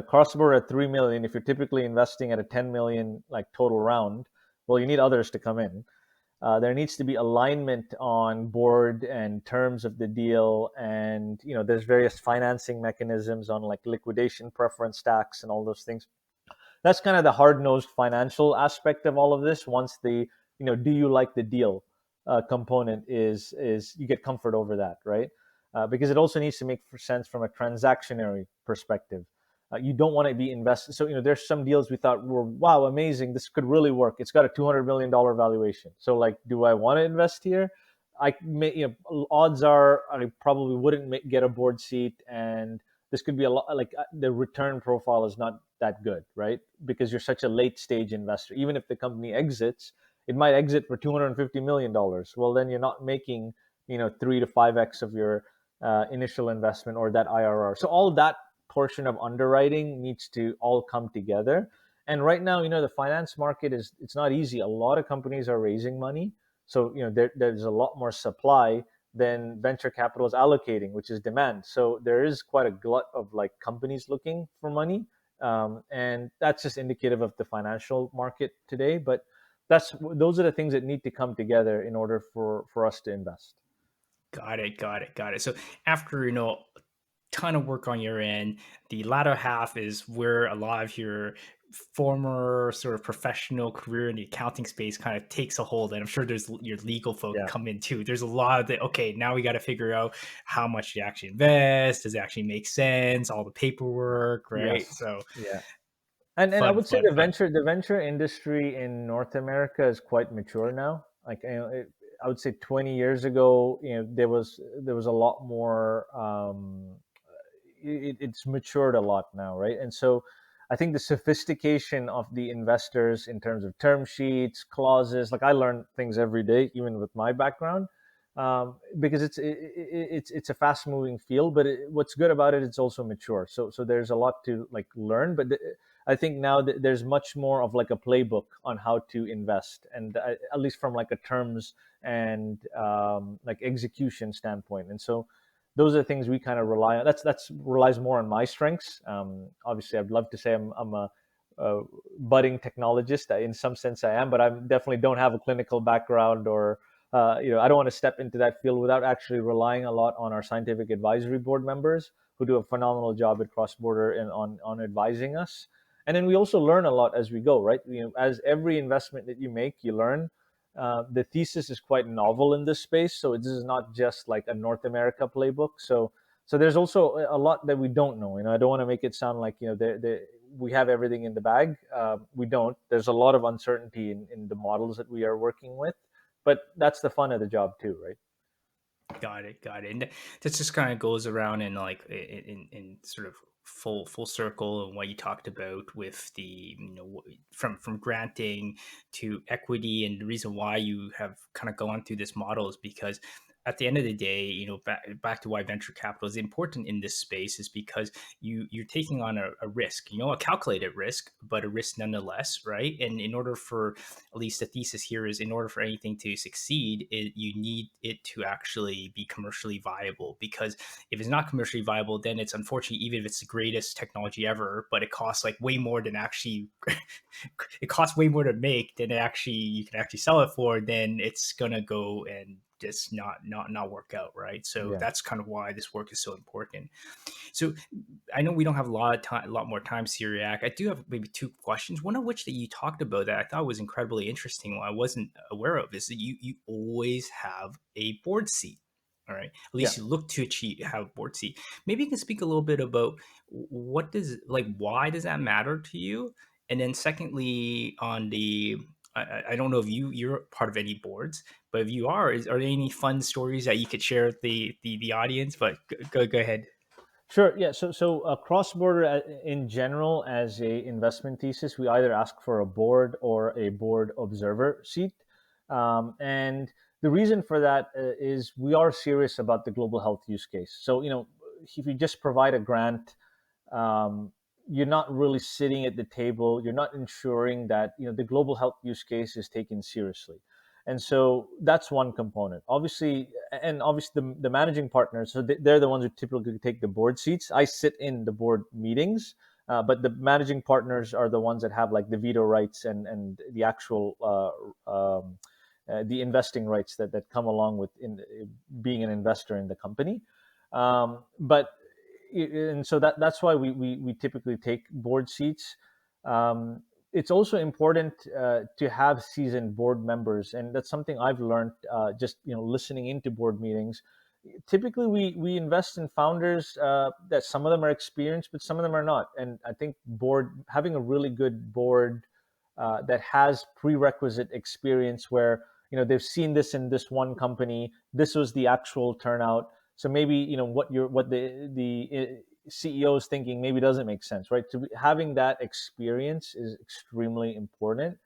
Cross border at 3 million. If you're typically investing at a 10 million like total round, well, you need others to come in. There needs to be alignment on board and terms of the deal, and there's various financing mechanisms on like liquidation preference tax and all those things. That's kind of the hard-nosed financial aspect of all of this. Once the do you like the deal component is you get comfort over that, right? Because it also needs to make sense from a transactionary perspective. You don't want to be invested. So there's some deals we thought were wow amazing. This could really work. It's got a $200 million valuation. So like, do I want to invest here? I may, odds are I probably wouldn't get a board seat, and this could be a lot like the return profile is not that good, right? Because you're such a late stage investor. Even if the company exits, it might exit for $250 million. Well, then you're not making 3 to 5x of your initial investment or that IRR. So all that portion of underwriting needs to all come together. And right now, the finance market it's not easy. A lot of companies are raising money, so there's a lot more supply than venture capital is allocating, which is demand. So there is quite a glut of like companies looking for money, and that's just indicative of the financial market today. But those are the things that need to come together in order for us to invest. Got it, got it, got it. So after ton of work on your end, the latter half is where a lot of your former sort of professional career in the accounting space kind of takes a hold. And I'm sure there's your legal folk Yeah. come in too. There's a lot of the okay, now we got to figure out how much you actually invest. Does it actually make sense? All the paperwork, right? Yes. So Yeah. And I fun, would say fun, fun. the venture industry in North America is quite mature now. Like I would say 20 years ago, there was a lot more. It's matured a lot now, right? And so I think the sophistication of the investors in terms of term sheets, clauses, like I learn things every day, even with my background, because it's a fast moving field. But what's good about it, it's also mature. So there's a lot to like learn. But I think now that there's much more of like a playbook on how to invest, and at least from like a terms and like execution standpoint. And so those are the things we kind of rely on. That's relies more on my strengths. Obviously, I'd love to say I'm a budding technologist. In some sense, I am, but I definitely don't have a clinical background, or I don't want to step into that field without actually relying a lot on our scientific advisory board members who do a phenomenal job at cross border and on advising us. And then we also learn a lot as we go, right? As every investment that you make, you learn. The thesis is quite novel in this space, so this is not just like a North America playbook. So there's also a lot that we don't know. I don't want to make it sound like we have everything in the bag. We don't. There's a lot of uncertainty in the models that we are working with, but that's the fun of the job too, right? Got it, got it. And this just kind of goes around in like in sort of full circle and what you talked about with the from granting to equity, and the reason why you have kind of gone through this model is because at the end of the day, back to why venture capital is important in this space is because you're taking on a risk, a calculated risk, but a risk nonetheless, right? And in order for, at least the thesis here is, in order for anything to succeed, you need it to actually be commercially viable. Because if it's not commercially viable, then it's unfortunate, even if it's the greatest technology ever, but it costs like way more than actually it costs way more to make than it actually you can actually sell it for, then it's gonna go and just not work out, right? So Yeah. that's kind of why this work is so important. So I know we don't have a lot of time, a lot more time, Cyriac. I do have maybe two questions. One of which that you talked about that I thought was incredibly interesting, what I wasn't aware of, is that you always have a board seat. All right. At Yeah. least you look to achieve have a board seat. Maybe you can speak a little bit about what does like why does that matter to you? And then secondly, on the I don't know if you're part of any boards, but if you are there any fun stories that you could share with the audience? But go ahead. Sure. Yeah. So cross border in general, as a investment thesis, we either ask for a board or a board observer seat, and the reason for that is we are serious about the global health use case. So if you just provide a grant, um, you're not really sitting at the table. You're not ensuring that the global health use case is taken seriously, and so that's one component. Obviously, the managing partners, so they're the ones who typically take the board seats. I sit in the board meetings, but the managing partners are the ones that have like the veto rights and the actual the investing rights that come along with being an investor in the company. But and so that's why we typically take board seats. Um, it's also important to have seasoned board members, and that's something I've learned just listening into board meetings. Typically, we invest in founders that some of them are experienced, but some of them are not. And I think board having a really good board that has prerequisite experience where they've seen this in this one company. This was the actual turnout. So maybe what the CEO is thinking maybe doesn't make sense, right? Having that experience is extremely important,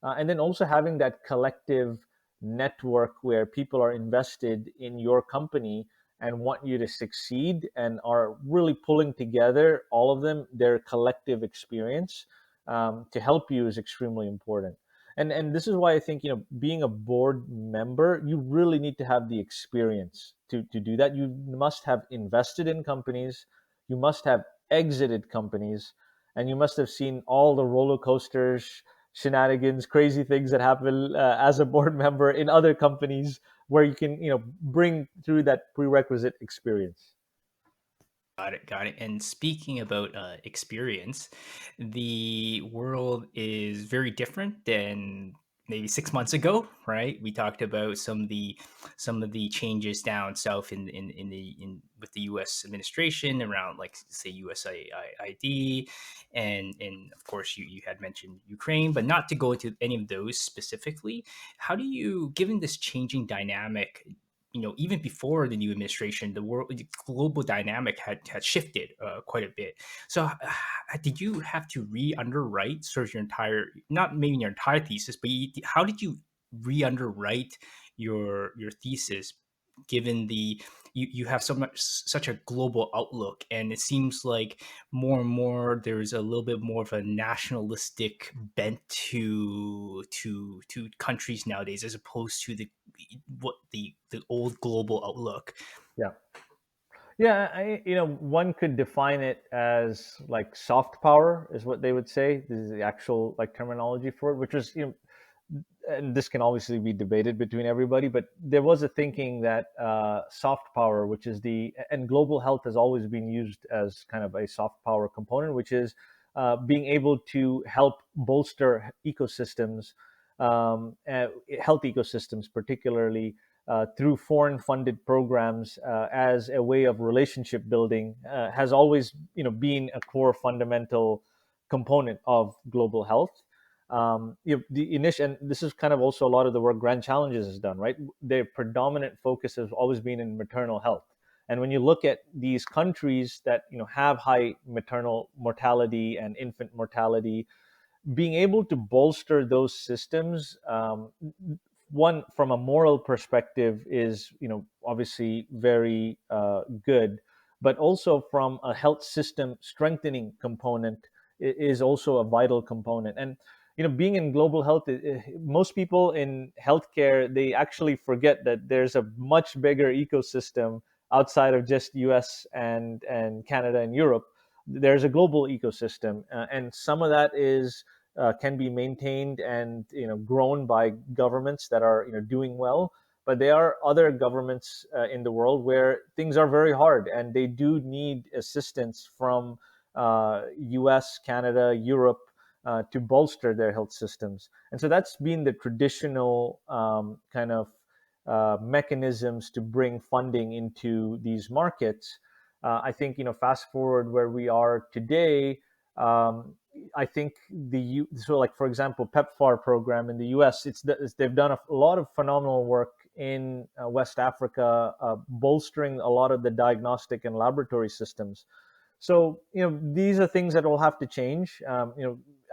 and then also having that collective network where people are invested in your company and want you to succeed and are really pulling together all of them their collective experience to help you is extremely important. And this is why I think being a board member, you really need to have the experience to do that. You must have invested in companies, you must have exited companies, and you must have seen all the roller coasters, shenanigans, crazy things that happen as a board member in other companies, where you can bring through that prerequisite experience. Got it, got it. And speaking about experience, the world is very different than maybe 6 months ago, right? We talked about some of the changes down south in with the U.S. administration around, like, say, USAID, and of course you had mentioned Ukraine, but not to go into any of those specifically. How do you, given this changing dynamic, even before the new administration, the global dynamic had shifted quite a bit. So, did you have to re-underwrite sort of your entire, not maybe your entire thesis, but how did you re-underwrite your thesis, given you have such a global outlook, and it seems like more and more there's a little bit more of a nationalistic bent to countries nowadays, as opposed to the old global outlook. Yeah. Yeah, one could define it as like soft power is what they would say. This is the actual like terminology for it, which is and this can obviously be debated between everybody, but there was a thinking that soft power, which is and global health has always been used as kind of a soft power component, which is being able to help bolster ecosystems, health ecosystems, particularly through foreign funded programs as a way of relationship building, has always been a core fundamental component of global health. The initial, and this is kind of also a lot of the work Grand Challenges has done, right? Their predominant focus has always been in maternal health. And when you look at these countries that have high maternal mortality and infant mortality, being able to bolster those systems, one from a moral perspective is obviously very good, but also from a health system strengthening component is also a vital component. And being in global health, most people in healthcare, they actually forget that there's a much bigger ecosystem outside of just US and Canada and Europe. There's a global ecosystem, and some of that is can be maintained and grown by governments that are doing well. But there are other governments in the world where things are very hard, and they do need assistance from U.S., Canada, Europe to bolster their health systems. And so that's been the traditional kind of mechanisms to bring funding into these markets. I think fast forward where we are today. I think so like for example PEPFAR program in the U.S. They've done a lot of phenomenal work in West Africa, bolstering a lot of the diagnostic and laboratory systems. So these are things that will have to change.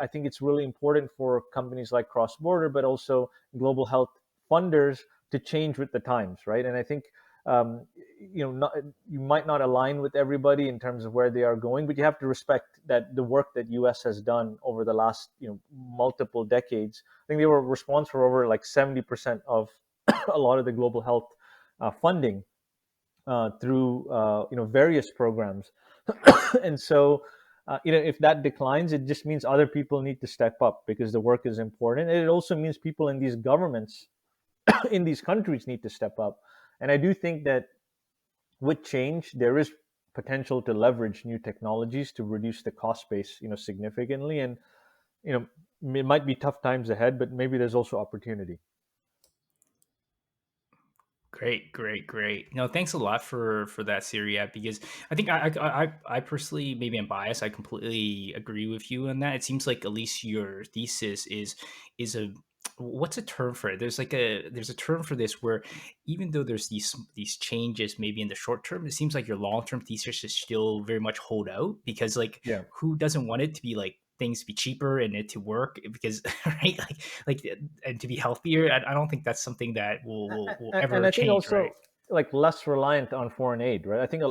I think it's really important for companies like Cross Border, but also global health funders to change with the times, right? And I think not, you might not align with everybody in terms of where they are going, but you have to respect that the work that U.S. has done over the last multiple decades. I think they were responsible for over like 70% of a lot of the global health funding through various programs. And so if that declines, it just means other people need to step up because the work is important. And it also means people in these governments in these countries need to step up. And I do think that with change, there is potential to leverage new technologies to reduce the cost base, significantly. And you it might be tough times ahead, but maybe there's also opportunity. Great, great, great. No, thanks a lot for that, Syria, because I think I personally, maybe I'm biased. I completely agree with you on that. It seems like at least your thesis is a, what's a term for it? There's a term for this where even though there's these changes maybe in the short term, it seems like your long term thesis is still very much hold out, because like Yeah. who doesn't want it to be like things to be cheaper and it to work, because right, like and to be healthier. I don't think that's something that will And ever I think change, right? also like less reliant on foreign aid, right? I think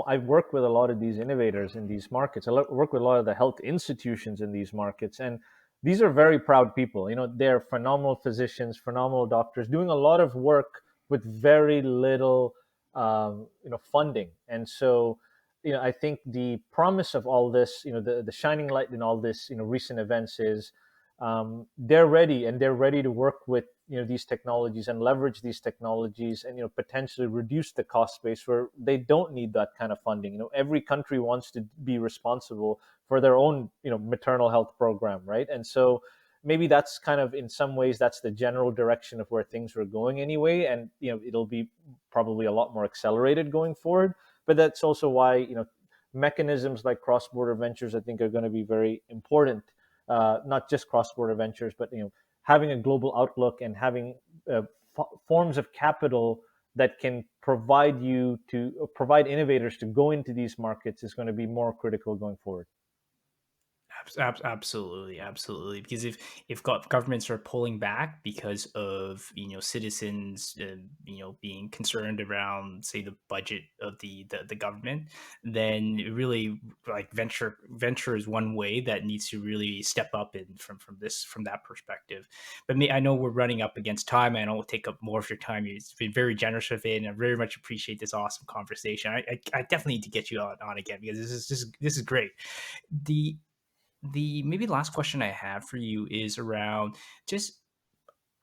I've worked with a lot of these innovators in these markets. Work with a lot of the health institutions in these markets, and these are very proud people. They're phenomenal physicians, phenomenal doctors, doing a lot of work with very little, funding. And so, I think the promise of all this, the shining light in all this, recent events is they're ready, and they're ready to work with these technologies and leverage these technologies, and potentially reduce the cost base where they don't need that kind of funding. Every country wants to be responsible for their own maternal health program, right? And so maybe that's kind of, in some ways, that's the general direction of where things are going anyway, and it'll be probably a lot more accelerated going forward. But that's also why mechanisms like cross-border ventures, I think, are going to be very important. Not just cross-border ventures, but having a global outlook and having forms of capital that can provide innovators to go into these markets is going to be more critical going forward. Absolutely, absolutely. Because if governments are pulling back because of citizens being concerned around, say, the budget of the government, then really, like, venture is one way that needs to really step up in from that perspective. But I know we're running up against time. I don't take up more of your time. You've been very generous with it, and I very much appreciate this awesome conversation. I definitely need to get you on again, because this is great. The maybe last question I have for you is around just,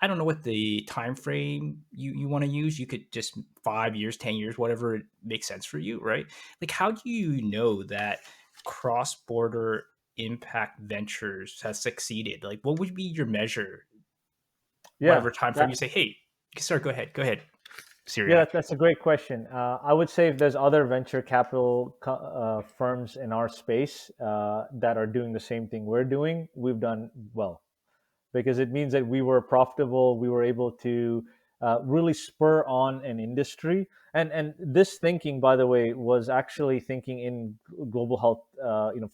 I don't know what the time frame you want to use. You could just 5 years, 10 years, whatever makes sense for you, right? Like, how do you know that cross border? Impact Ventures has succeeded? Like, what would be your measure? Yeah, Whatever time frame that you say, hey, sir, go ahead, go ahead, yeah, Syriac. that's a great question. I would say if there's other venture capital firms in our space that are doing the same thing we're doing, we've done well, because it means that we were profitable. We were able to really spur on an industry. And this thinking, by the way, was actually thinking in global health.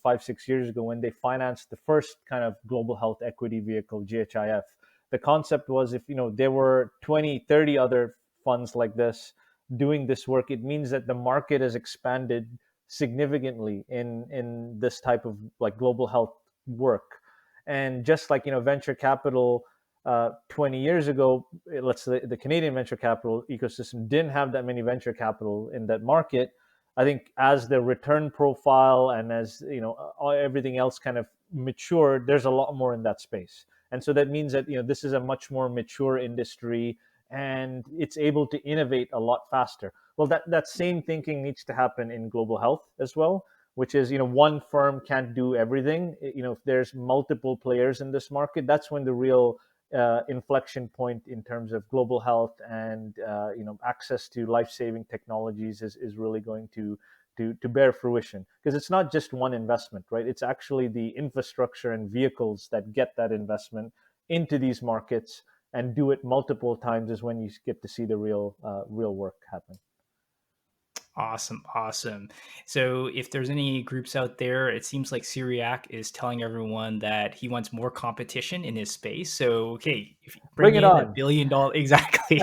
5 6 years ago, when they financed the first kind of global health equity vehicle, GHIF, the concept was, if there were 20, 30 other funds like this doing this work, it means that the market has expanded significantly in this type of like global health work. And just like venture capital 20 years ago, let's say the Canadian venture capital ecosystem didn't have that many venture capital in that market. I think as the return profile and as everything else kind of matured, there's a lot more in that space. And so that means that this is a much more mature industry, and it's able to innovate a lot faster. Well, that same thinking needs to happen in global health as well, which is one firm can't do everything. If there's multiple players in this market, that's when the real inflection point in terms of global health and access to life-saving technologies is really going to bear fruition, because it's not just one investment, right? It's actually the infrastructure and vehicles that get that investment into these markets and do it multiple times is when you get to see the real work happen. Awesome, awesome. So, if there's any groups out there, it seems like Syriac is telling everyone that he wants more competition in his space. So, okay, if you bring Bring it in a on. $1 billion, exactly.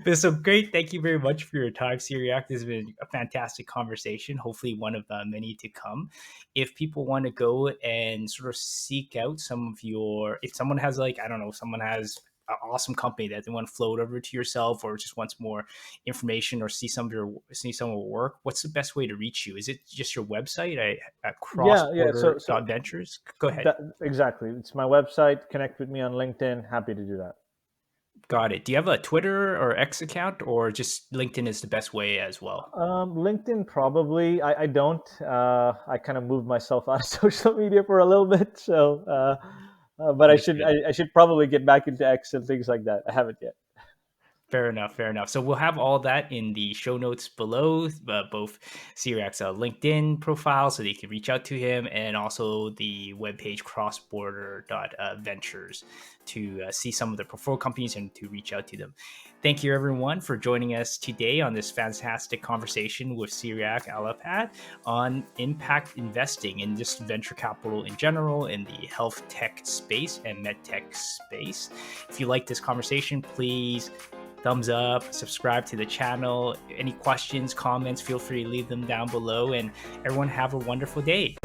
But so great. Thank you very much for your time, Syriac. This has been a fantastic conversation. Hopefully, one of many to come. If people want to go and sort of seek out some of your, if someone has like, I don't know, someone has an awesome company that they want to float over to yourself, or just wants more information or see some of your work, what's the best way to reach you? Is it just your website at Yeah. So crossborder.ventures? Go ahead. that exactly. It's my website. Connect with me on LinkedIn. Happy to do that. Got it. Do you have a Twitter or X account, or just LinkedIn is the best way as well? LinkedIn probably. I don't. I kind of moved myself out of social media for a little bit. So, but I should Understood. I, I should probably get back into X and things like that. I haven't yet. Fair enough. Fair enough. So we'll have all that in the show notes below, both Sirac's LinkedIn profile, so that you can reach out to him, and also the webpage crossborder.ventures to see some of the portfolio companies and to reach out to them. Thank you, everyone, for joining us today on this fantastic conversation with Cyriac Alappat on impact investing and just venture capital in general in the health tech space and med tech space. If you like this conversation, please thumbs up, subscribe to the channel. Any questions, comments, feel free to leave them down below. And everyone have a wonderful day.